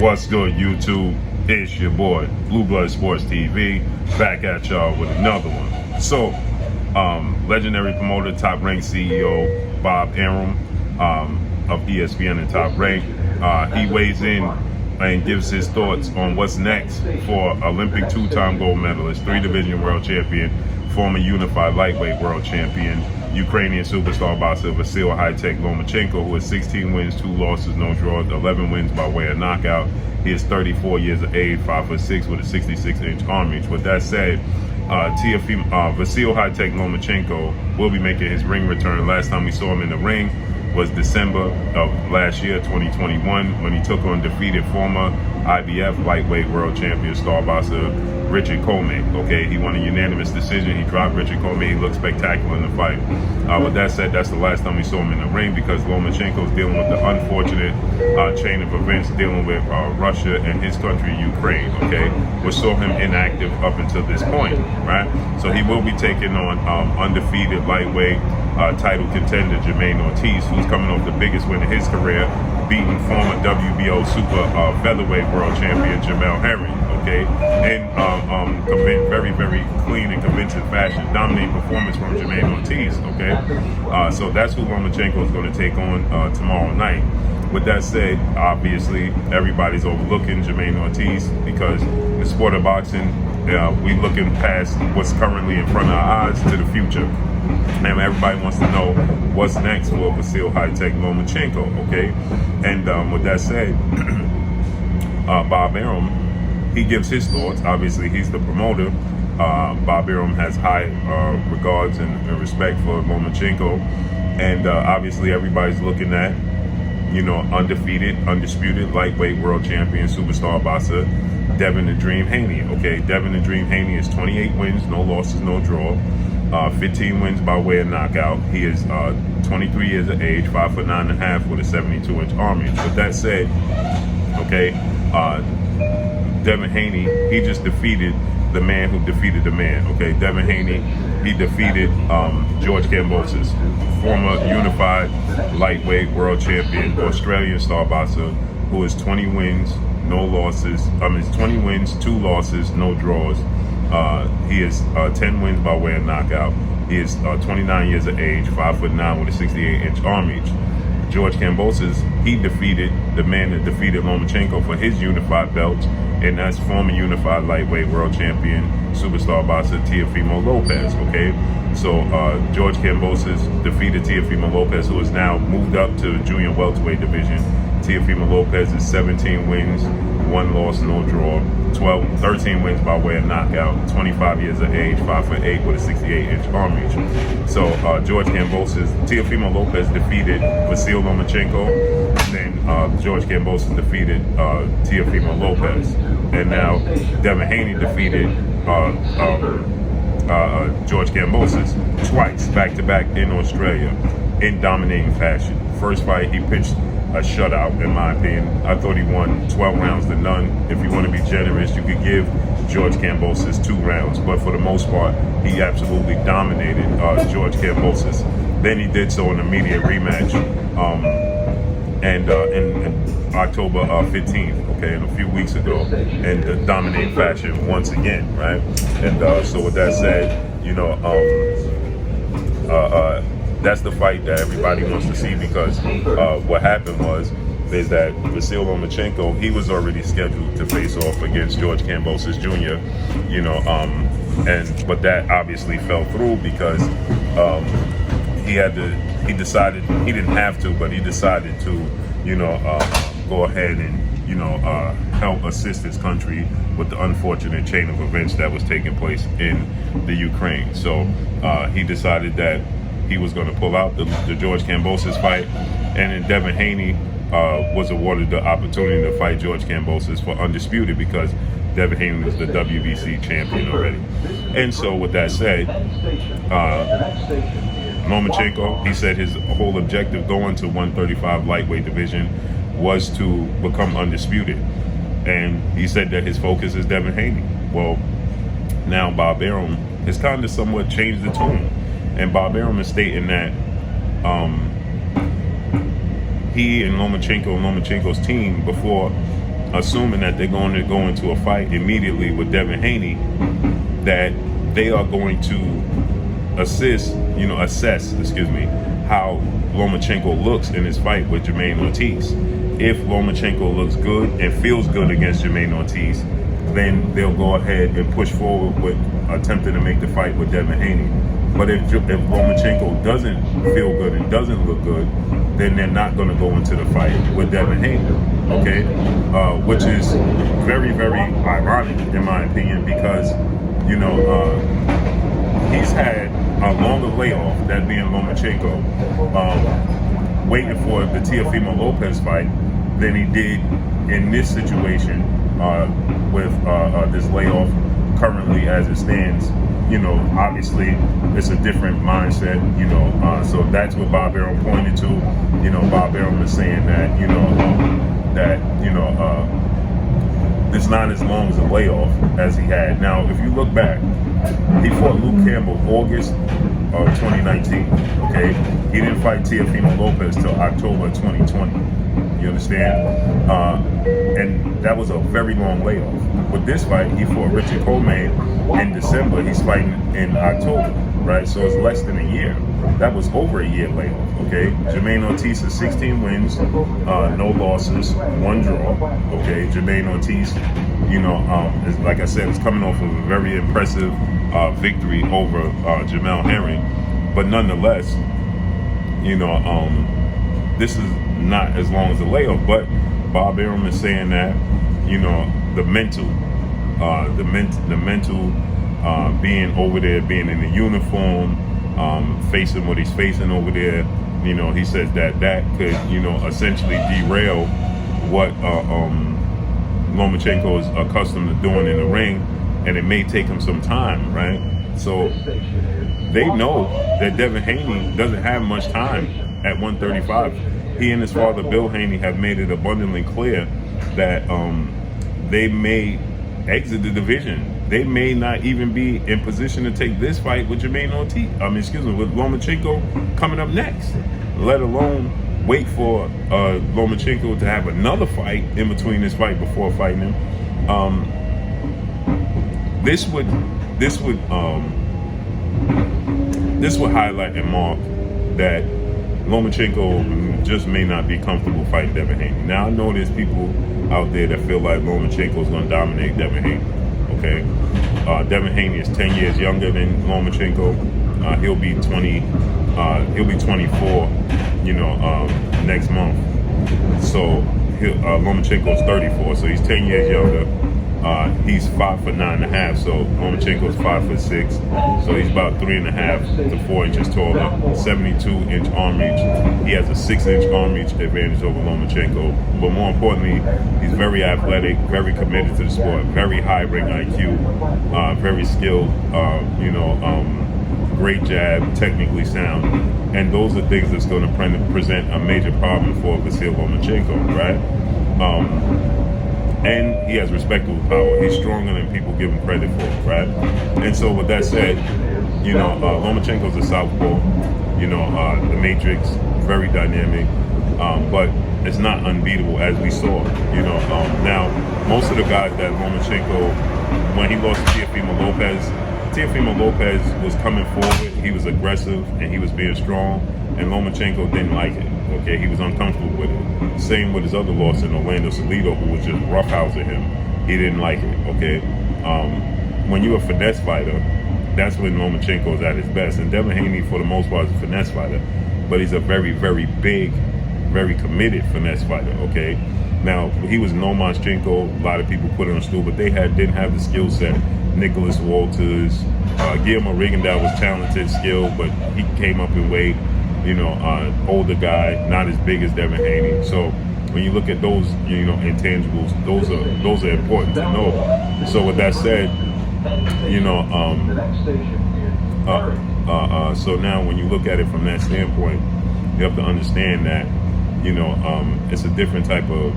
What's good, YouTube? It's your boy, Blue Blood Sports TV, back at y'all with another one. So, legendary promoter, top ranked CEO, Bob Arum of ESPN and Top Rank, he weighs in and gives his thoughts on what's next for Olympic two-time gold medalist, three-division world champion, former unified lightweight world champion, Ukrainian superstar boxer Vasily Lomachenko, who has 16 wins, 2 losses, no draws, 11 wins by way of knockout. He is 34 years of age, 5'6", with a 66-inch arm reach. With that said, Vasily Lomachenko will be making his ring return. Last time we saw him in the ring was December of last year, 2021, when he took on defeated former IBF lightweight world champion star boxer Richard Coleman. Okay, he won a unanimous decision. He dropped Richard Coleman. He looked spectacular in the fight. With that said, that's the last time we saw him in the ring because Lomachenko is dealing with the unfortunate chain of events dealing with Russia and his country, Ukraine. Okay, we saw him inactive up until this point, right? So he will be taking on undefeated lightweight title contender GERMAINE ORTIZ, who's coming off the biggest win of his career, beating former WBO super featherweight world champion Devin Haney. Okay, in very, very clean and convincing fashion, dominating performance from GERMAINE ORTIZ. Okay, so that's who Lomachenko is going to take on tomorrow night. With that said, obviously everybody's overlooking GERMAINE ORTIZ because in the sport of boxing, we looking past what's currently in front of our eyes to the future. And everybody wants to know what's next for Vasily Lomachenko. Okay, and with that said, Bob Arum, he gives his thoughts. Obviously, he's the promoter. Bob Arum has high regards and respect for Lomachenko, and obviously everybody's looking at, you know, undefeated, undisputed lightweight world champion superstar boxer Devin the Dream Haney. Okay, Devin the Dream Haney is 28 wins, no losses, no draw, 15 wins by way of knockout. He is 23 years of age, 5'9.5" with a 72-inch arm reach. With that said, okay, Devin Haney, he just defeated the man who defeated the man. Okay, Devin Haney, he defeated George Kambosos, former unified lightweight world champion, Australian star boxer, who is 20 wins, no losses. 20 wins, 2 losses, no draws. He is 10 wins by way of knockout. He is 29 years of age, 5'9" with a 68-inch arm reach. George Kambosos, he defeated the man that defeated Lomachenko for his unified belt, and that's former unified lightweight world champion, superstar boxer Teofimo Lopez. Okay, so George Kambosos defeated Teofimo Lopez, who has now moved up to the junior welterweight division. Teofimo Lopez is 17 wins, 1 loss, no draw, 13 wins by way of knockout, 25 years of age, 5'8" with a 68-inch arm reach. So George Kambosos, Teofimo Lopez defeated Vasily Lomachenko, then George Kambosos defeated Teofimo Lopez, and now Devin Haney defeated George Kambosos twice, back-to-back in Australia, in dominating fashion. First fight, he pitched a shutout, in my opinion. I thought he won 12 rounds to none. If you want to be generous, you could give George Kambosos 2 rounds, but for the most part, he absolutely dominated George Kambosos. Then he did so in an immediate rematch, in October 15th, okay, and a few weeks ago, in the dominating fashion once again, right? And so with that said, you know, that's the fight that everybody wants to see because what happened is that Vasily Lomachenko, he was already scheduled to face off against George Kambosos Jr., you know, but that obviously fell through because he decided, he didn't have to, but he decided to, you know, go ahead and, you know, help assist his country with the unfortunate chain of events that was taking place in the Ukraine. So he decided that he was going to pull out the George Kambosos fight, and then Devin Haney was awarded the opportunity to fight George Kambosos for undisputed because Devin Haney was the WBC champion already. And so with that said, Lomachenko, he said his whole objective going to 135 lightweight division was to become undisputed. And he said that his focus is Devin Haney. Well, now Bob Arum has kind of somewhat changed the tune. And Bob Arum is stating that he and Lomachenko and Lomachenko's team, before assuming that they're going to go into a fight immediately with Devin Haney, that they are going to assess, how Lomachenko looks in his fight with Germaine Ortiz. If Lomachenko looks good and feels good against Germaine Ortiz, then they'll go ahead and push forward with attempting to make the fight with Devin Haney. But if Lomachenko doesn't feel good and doesn't look good, then they're not going to go into the fight with Devin Haney, okay? Which is very, very ironic in my opinion, because, he's had a longer layoff, that being Lomachenko, waiting for the Teofimo Lopez fight than he did in this situation with this layoff currently as it stands. Obviously it's a different mindset, so that's what Bob Arum pointed to. Bob Arum is saying that, it's not as long as a layoff as he had. Now, if you look back, he fought Luke Campbell August of 2019, okay? He didn't fight Teofimo Lopez till October 2020. You understand? And that was a very long layoff. With this fight, he fought Richard Coleman in December. He's fighting in October, right? So it's less than a year. That was over a year layoff, okay? Germaine Ortiz has 16 wins, no losses, 1 draw, okay? Germaine Ortiz, is, like I said, is coming off of a very impressive victory over Jamel Herring. But nonetheless, this is not as long as a layoff, but Bob Arum is saying that, the mental, being over there, being in the uniform, facing what he's facing over there, he says that could, essentially derail what Lomachenko is accustomed to doing in the ring, and it may take him some time, right? So they know that Devin Haney doesn't have much time at 135. He and his father, Bill Haney, have made it abundantly clear that they may exit the division. They may not even be in position to take this fight with Germaine Ortiz. With Lomachenko coming up next, let alone wait for Lomachenko to have another fight in between this fight before fighting him. This would highlight and mark that Lomachenko just may not be comfortable fighting Devin Haney. Now, I know there's people out there that feel like Lomachenko is going to dominate Devin Haney. Okay, Devin Haney is 10 years younger than Lomachenko. He'll be 20. He'll be 24. Next month. So Lomachenko is 34. So he's 10 years younger. He's 5'9.5", so Lomachenko's 5'6", so he's about 3.5 to 4 inches taller. 72-inch arm reach. He has a 6-inch arm reach advantage over Lomachenko. But more importantly, he's very athletic, very committed to the sport, very high ring IQ, very skilled. Great jab, technically sound, and those are things that's going to present a major problem for Vasily Lomachenko, right? And he has respectable power. He's stronger than people give him credit for, right? And so with that said, Lomachenko's a southpaw, the matrix, very dynamic, but it's not unbeatable as we saw, now, most of the guys that Lomachenko, when he lost to Teofimo Lopez was coming forward, he was aggressive, and he was being strong, and Lomachenko didn't like it, okay? He was uncomfortable with it. Same with his other loss in Orlando Salido, who was just roughhousing him. He didn't like it, okay? When you're a finesse fighter, that's when Lomachenko is at his best. And Devin Haney, for the most part, is a finesse fighter, but he's a very, very big, very committed finesse fighter, okay? Now, he was no Lomachenko. A lot of people put it on stool, but they didn't have the skill set. Nicholas Walters, Guillermo Rigondeaux was talented, skilled, but he came up in weight. Older guy, not as big as Devin Haney. So when you look at those, intangibles, those are important to know. So with that said, so now when you look at it from that standpoint, you have to understand that, it's a different type of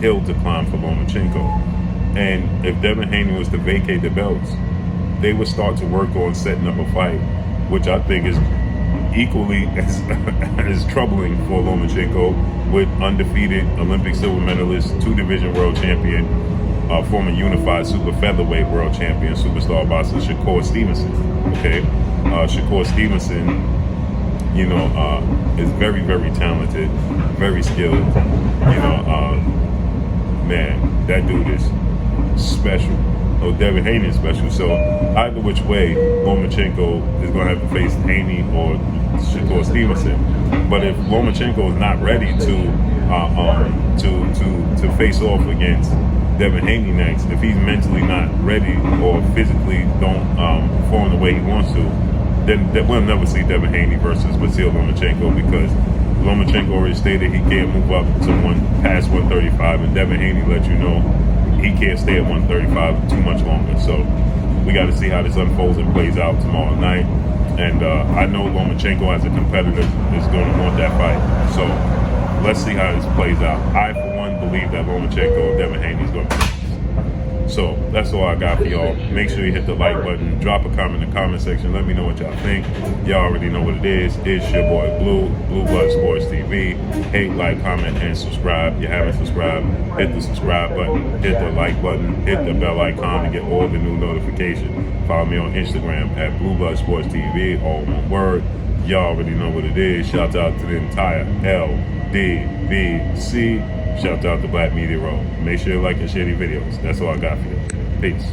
hill to climb for Lomachenko. And if Devin Haney was to vacate the belts, they would start to work on setting up a fight, which I think is equally as troubling for Lomachenko, with undefeated Olympic silver medalist, 2-division world champion, former unified super featherweight world champion, superstar boxer Shakur Stevenson. Okay, Shakur Stevenson, you know, is very, very talented, very skilled. You know, man, that dude is special. Oh, Devin Haney is special. So either which way, Lomachenko is going to have to face Haney or Shakur Stevenson. But if Lomachenko is not ready to face off against Devin Haney next, if he's mentally not ready or physically don't perform the way he wants to, then we'll never see Devin Haney versus Vasily Lomachenko, because Lomachenko already stated he can't move up to past 135, and Devin Haney let you know he can't stay at 135 too much longer. So we got to see how this unfolds and plays out tomorrow night. And I know Lomachenko as a competitor is going to want that fight. So let's see how this plays out. I, for one, believe that Lomachenko and Devin Haney is going to be. So that's all I got for y'all. Make sure you hit the like button, drop a comment in the comment section. Let me know what y'all think. Y'all already know what it is. It's your boy Blue Blood Sports TV. Hate, like, comment, and subscribe. If you haven't subscribed, hit the subscribe button, hit the like button, hit the bell icon to get all the new notifications. Follow me on Instagram at Blue Blood Sports TV, all one word. Y'all already know what it is. Shout out to the entire LDVC. Shout out to Black Media Row. Make sure you like and share these videos. That's all I got for you. Peace.